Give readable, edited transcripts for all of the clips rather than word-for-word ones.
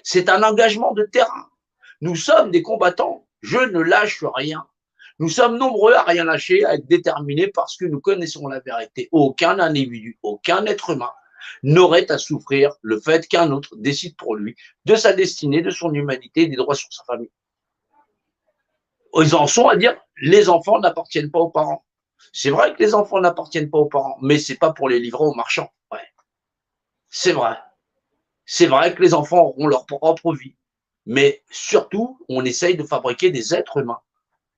C'est un engagement de terrain. Nous sommes des combattants. Je ne lâche rien. Nous sommes nombreux à rien lâcher, à être déterminés parce que nous connaissons la vérité. Aucun individu, aucun être humain n'aurait à souffrir le fait qu'un autre décide pour lui de sa destinée, de son humanité, des droits sur sa famille. Ils en sont à dire les enfants n'appartiennent pas aux parents. C'est vrai que les enfants n'appartiennent pas aux parents, mais c'est pas pour les livrer aux marchands. Ouais. C'est vrai. C'est vrai que les enfants auront leur propre vie. Mais surtout, on essaye de fabriquer des êtres humains.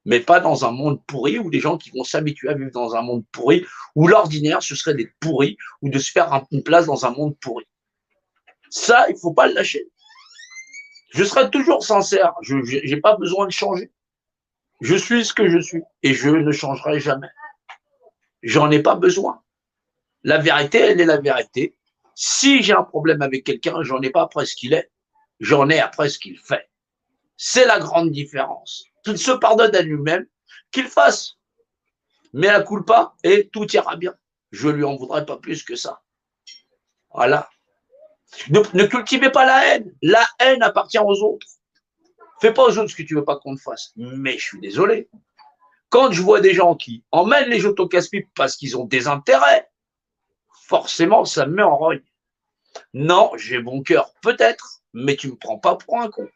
Mais pas dans un monde pourri où les gens qui vont s'habituer à vivre dans un monde pourri, où l'ordinaire, ce serait d'être pourri ou de se faire une place dans un monde pourri. Ça, il faut pas le lâcher. Je serai toujours sincère. Je n'ai pas besoin de changer. Je suis ce que je suis et je ne changerai jamais. J'en ai pas besoin. La vérité, elle est la vérité. Si j'ai un problème avec quelqu'un, j'en ai pas après ce qu'il est. J'en ai après ce qu'il fait. C'est la grande différence. Qu'il se pardonne à lui-même, qu'il fasse. Mais la culpa et tout ira bien. Je lui en voudrais pas plus que ça. Voilà. Ne cultivez pas la haine. La haine appartient aux autres. Fais pas aux autres ce que tu veux pas qu'on te fasse. Mais je suis désolé. Quand je vois des gens qui emmènent les autres au casse-pipe parce qu'ils ont des intérêts, forcément, ça me met en rogne. Non, j'ai bon cœur, peut-être, mais tu me prends pas pour un con.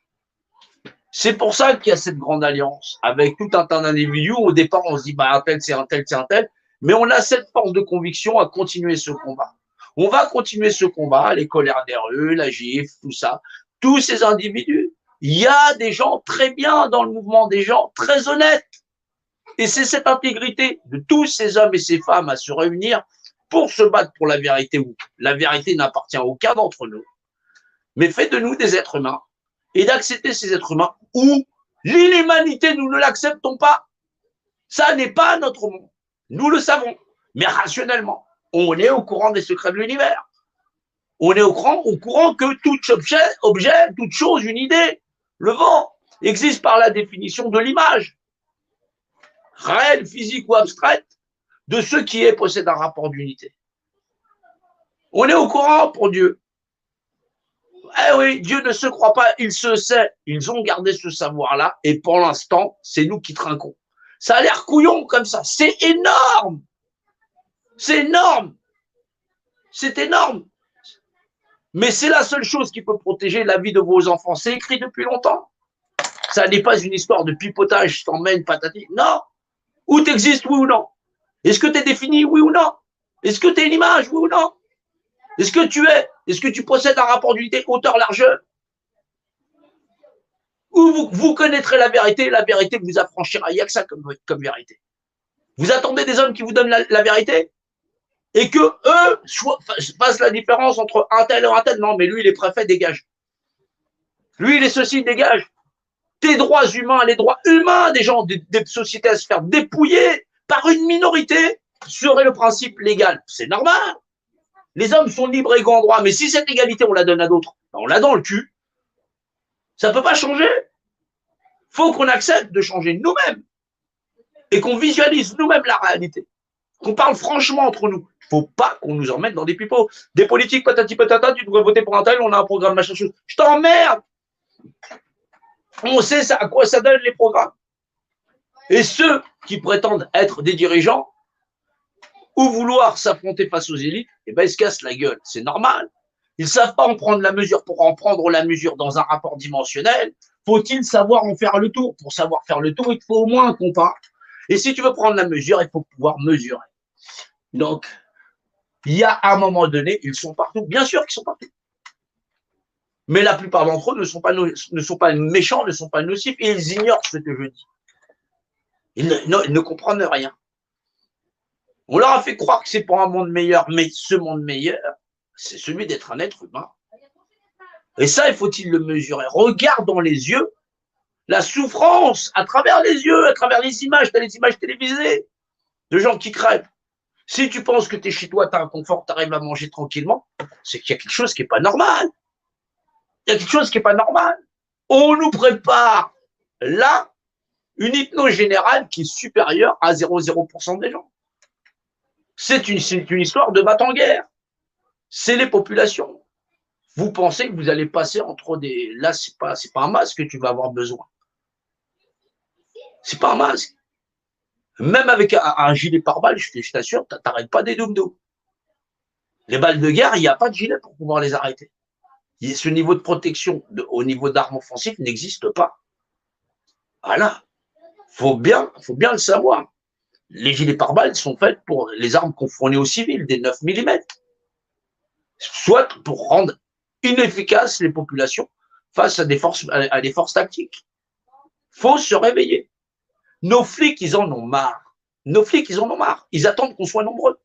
C'est pour ça qu'il y a cette grande alliance avec tout un tas d'individus. Au départ, on se dit, bah, un tel, c'est un tel, c'est un tel. Mais on a cette force de conviction à continuer ce combat. On va continuer ce combat, les colères des rues, la GIF, tout ça. Tous ces individus. Il y a des gens très bien dans le mouvement, des gens très honnêtes. Et c'est cette intégrité de tous ces hommes et ces femmes à se réunir pour se battre pour la vérité, où la vérité n'appartient à aucun d'entre nous, mais fait de nous des êtres humains et d'accepter ces êtres humains où l'inhumanité, nous ne l'acceptons pas. Ça n'est pas notre monde. Nous le savons, mais rationnellement. On est au courant des secrets de l'univers. On est au courant que tout objet, toute chose, une idée, le vent, existe par la définition de l'image, réelle, physique ou abstraite, de ce qui est possède un rapport d'unité. On est au courant pour Dieu. Eh oui, Dieu ne se croit pas, il se sait. Ils ont gardé ce savoir-là et pour l'instant, c'est nous qui trinquons. Ça a l'air couillon comme ça. C'est énorme. C'est énorme. C'est énorme. Mais c'est la seule chose qui peut protéger la vie de vos enfants. C'est écrit depuis longtemps. Ça n'est pas une histoire de pipotage, je t'emmène, patati. Non. Ou tu existes, oui ou non. Est-ce que tu es défini, oui ou non? Est-ce que tu es une image, oui ou non? Est-ce que tu es? Est-ce que tu possèdes un rapport d'unité hauteur-largeur? Ou vous connaîtrez la vérité vous affranchira. Il n'y a que ça comme vérité. Vous attendez des hommes qui vous donnent la vérité et que eux fassent la différence entre un tel et un tel. Non, mais lui, il est préfet, dégage. Lui, il est ceci, dégage. Tes droits humains, les droits humains des gens, des sociétés à se faire dépouiller par une minorité serait le principe légal. C'est normal. Les hommes sont libres et égaux en droit, mais si cette égalité, on la donne à d'autres, on l'a dans le cul. Ça ne peut pas changer. Il faut qu'on accepte de changer nous-mêmes et qu'on visualise nous-mêmes la réalité. Qu'on parle franchement entre nous. Il ne faut pas qu'on nous emmène dans des pipeaux. Des politiques patati patata, tu devrais voter pour un tel, on a un programme machin chose. Je t'emmerde. On sait ça, à quoi ça donne les programmes. Et ceux qui prétendent être des dirigeants ou vouloir s'affronter face aux élites, eh ben, ils se cassent la gueule. C'est normal. Ils ne savent pas en prendre la mesure. Pour en prendre la mesure dans un rapport dimensionnel, faut-il savoir en faire le tour? Pour savoir faire le tour, il faut au moins un compas. Et si tu veux prendre la mesure, il faut pouvoir mesurer. Donc, il y a un moment donné, ils sont partout. Bien sûr qu'ils sont partout. Mais la plupart d'entre eux ne sont pas méchants, ne sont pas nocifs, et ils ignorent ce que je dis. Ils ne comprennent rien. On leur a fait croire que c'est pour un monde meilleur, mais ce monde meilleur, c'est celui d'être un être humain. Et ça, il faut-il le mesurer. Regarde dans les yeux la souffrance à travers les yeux, à travers les images. Tu as les images télévisées de gens qui crèvent. Si tu penses que tu es chez toi, tu as un confort, tu arrives à manger tranquillement, c'est qu'il y a quelque chose qui n'est pas normal. Il y a quelque chose qui n'est pas normal. On nous prépare là une hypnose générale qui est supérieure à 0,0% des gens. C'est une histoire de battre en guerre. C'est les populations. Vous pensez que vous allez passer entre des... Là, c'est pas un masque que tu vas avoir besoin. C'est pas un masque. Même avec un gilet pare-balles, je t'assure, tu n'arrêtes pas des doum-doum. Les balles de guerre, il n'y a pas de gilet pour pouvoir les arrêter. Ce niveau de protection au niveau d'armes offensives n'existe pas. Voilà. Faut bien le savoir. Les gilets pare-balles sont faits pour les armes qu'on fournit aux civils, des 9 mm. Soit pour rendre inefficaces les populations face à des forces tactiques. Faut se réveiller. Nos flics, ils en ont marre. Nos flics, ils en ont marre. Ils attendent qu'on soit nombreux.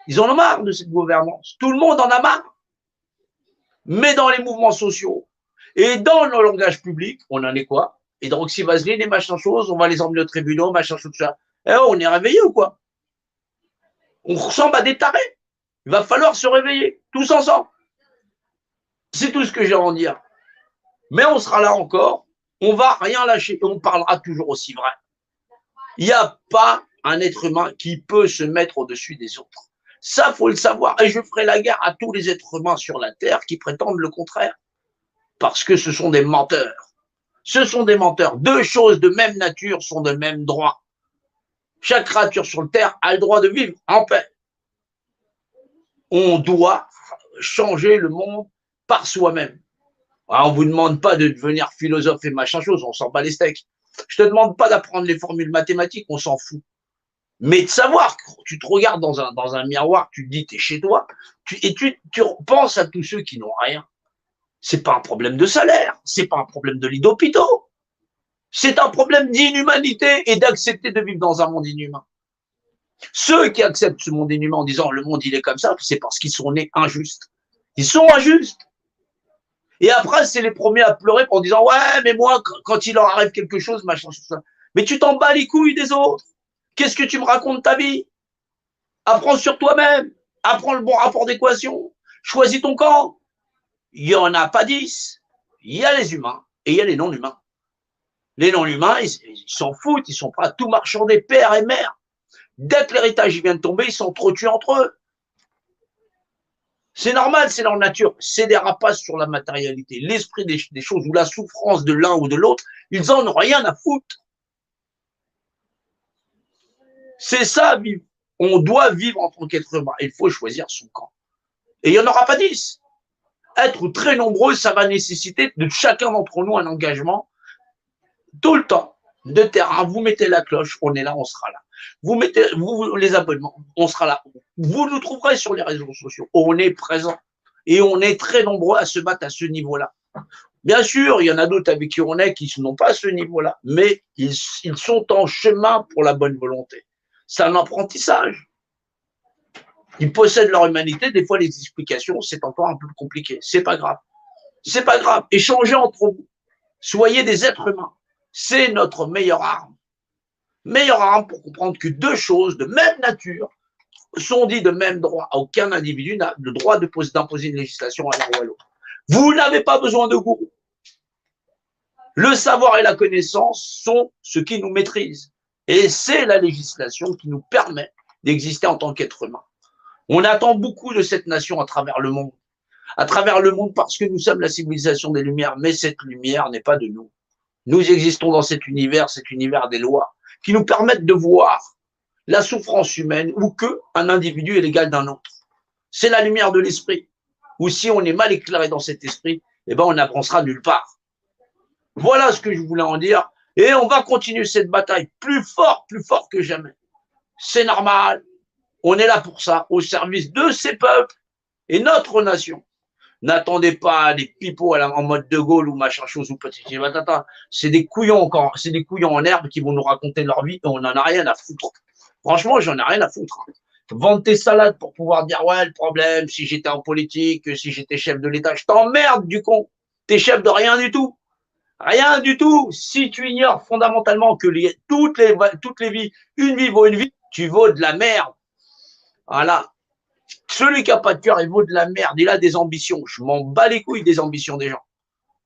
Ils en ont marre de cette gouvernance. Tout le monde en a marre. Mais dans les mouvements sociaux et dans le langage public, on en est quoi? Hydroxyvaseline et machin chose, on va les emmener au tribunal, machin chose, ça. Eh, on est réveillés ou quoi? On ressemble à des tarés. Il va falloir se réveiller, tous ensemble. C'est tout ce que j'ai à en dire. Mais on sera là encore, on va rien lâcher et on parlera toujours aussi vrai. Il n'y a pas un être humain qui peut se mettre au-dessus des autres. Ça, faut le savoir. Et je ferai la guerre à tous les êtres humains sur la Terre qui prétendent le contraire. Parce que ce sont des menteurs. Ce sont des menteurs. Deux choses de même nature sont de même droit. Chaque créature sur la Terre a le droit de vivre en paix. On doit changer le monde par soi-même. On ne vous demande pas de devenir philosophe et machin chose, on s'en bat les steaks. Je ne te demande pas d'apprendre les formules mathématiques, on s'en fout. Mais de savoir, tu te regardes dans un miroir, tu te dis, tu es chez toi, tu penses à tous ceux qui n'ont rien. C'est pas un problème de salaire, c'est pas un problème de lit d'hôpitaux. C'est un problème d'inhumanité et d'accepter de vivre dans un monde inhumain. Ceux qui acceptent ce monde inhumain en disant le monde il est comme ça, c'est parce qu'ils sont nés injustes. Ils sont injustes. Et après, c'est les premiers à pleurer en disant ouais, mais moi, quand il leur arrive quelque chose, machin, ça. Mais tu t'en bats les couilles des autres. Qu'est-ce que tu me racontes ta vie? Apprends sur toi-même. Apprends le bon rapport d'équation. Choisis ton camp. Il n'y en a pas 10. Il y a les humains et il y a les non-humains. Les non-humains, ils s'en foutent, ils sont prêts à tout marchander, père et mère. Dès que l'héritage vient de tomber, ils sont trop tués entre eux. C'est normal, c'est leur nature. C'est des rapaces sur la matérialité. L'esprit des choses ou la souffrance de l'un ou de l'autre, ils en ont rien à foutre. C'est ça, vivre. On doit vivre en tant qu'être humain. Il faut choisir son camp. Et il n'y en aura pas 10. Être très nombreux, ça va nécessiter de chacun d'entre nous un engagement tout le temps de terrain. Vous mettez la cloche, on est là, on sera là. Vous mettez les abonnements, on sera là. Vous nous trouverez sur les réseaux sociaux. On est présent et on est très nombreux à se battre à ce niveau-là. Bien sûr, il y en a d'autres avec qui on est qui n'ont pas ce niveau-là, mais ils sont en chemin pour la bonne volonté. C'est un apprentissage. Ils possèdent leur humanité. Des fois, les explications, c'est encore un peu compliqué. C'est pas grave. C'est pas grave. Échangez entre vous. Soyez des êtres humains. C'est notre meilleure arme. Meilleure arme pour comprendre que deux choses de même nature sont dites de même droit. Aucun individu n'a le droit d'imposer une législation à l'un ou à l'autre. Vous n'avez pas besoin de gourou. Le savoir et la connaissance sont ce qui nous maîtrise. Et c'est la législation qui nous permet d'exister en tant qu'être humain. On attend beaucoup de cette nation à travers le monde. À travers le monde parce que nous sommes la civilisation des Lumières, mais cette lumière n'est pas de nous. Nous existons dans cet univers des lois, qui nous permettent de voir la souffrance humaine ou qu'un individu est l'égal d'un autre. C'est la lumière de l'esprit. Ou si on est mal éclairé dans cet esprit, eh ben on n'avancera nulle part. Voilà ce que je voulais en dire. Et on va continuer cette bataille plus fort que jamais. C'est normal. On est là pour ça, au service de ces peuples et notre nation. N'attendez pas des pipeaux en mode de Gaulle ou machin chose ou petit batata. C'est des couillons encore, c'est des couillons en herbe qui vont nous raconter leur vie et on n'en a rien à foutre. Franchement, j'en ai rien à foutre. Vendre tes salades pour pouvoir dire ouais, le problème, si j'étais en politique, si j'étais chef de l'État, je t'emmerde du con. T'es chef de rien du tout. Rien du tout. Si tu ignores fondamentalement que toutes les vies, une vie vaut une vie, tu vaux de la merde. Voilà. Celui qui n'a pas de cœur, il vaut de la merde. Il a des ambitions. Je m'en bats les couilles des ambitions des gens.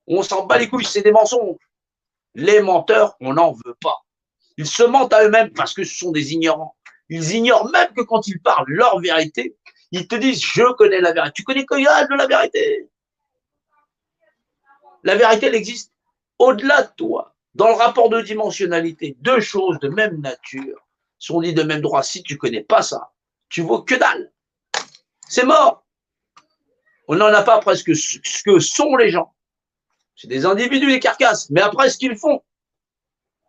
On s'en bat les couilles, c'est des mensonges. Les menteurs, on n'en veut pas. Ils se mentent à eux-mêmes parce que ce sont des ignorants. Ils ignorent même que quand ils parlent leur vérité, ils te disent « je connais la vérité ». Tu connais que de la vérité. La vérité, elle existe au-delà de toi. Dans le rapport de dimensionnalité, deux choses de même nature sont dites de même droit. Si tu ne connais pas ça, tu vaux que dalle. C'est mort. On n'en a pas presque ce que sont les gens. C'est des individus, des carcasses. Mais après, ce qu'ils font,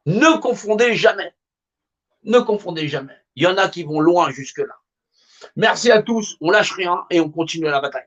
ne confondez jamais. Ne confondez jamais. Il y en a qui vont loin jusque-là. Merci à tous. On lâche rien et on continue la bataille.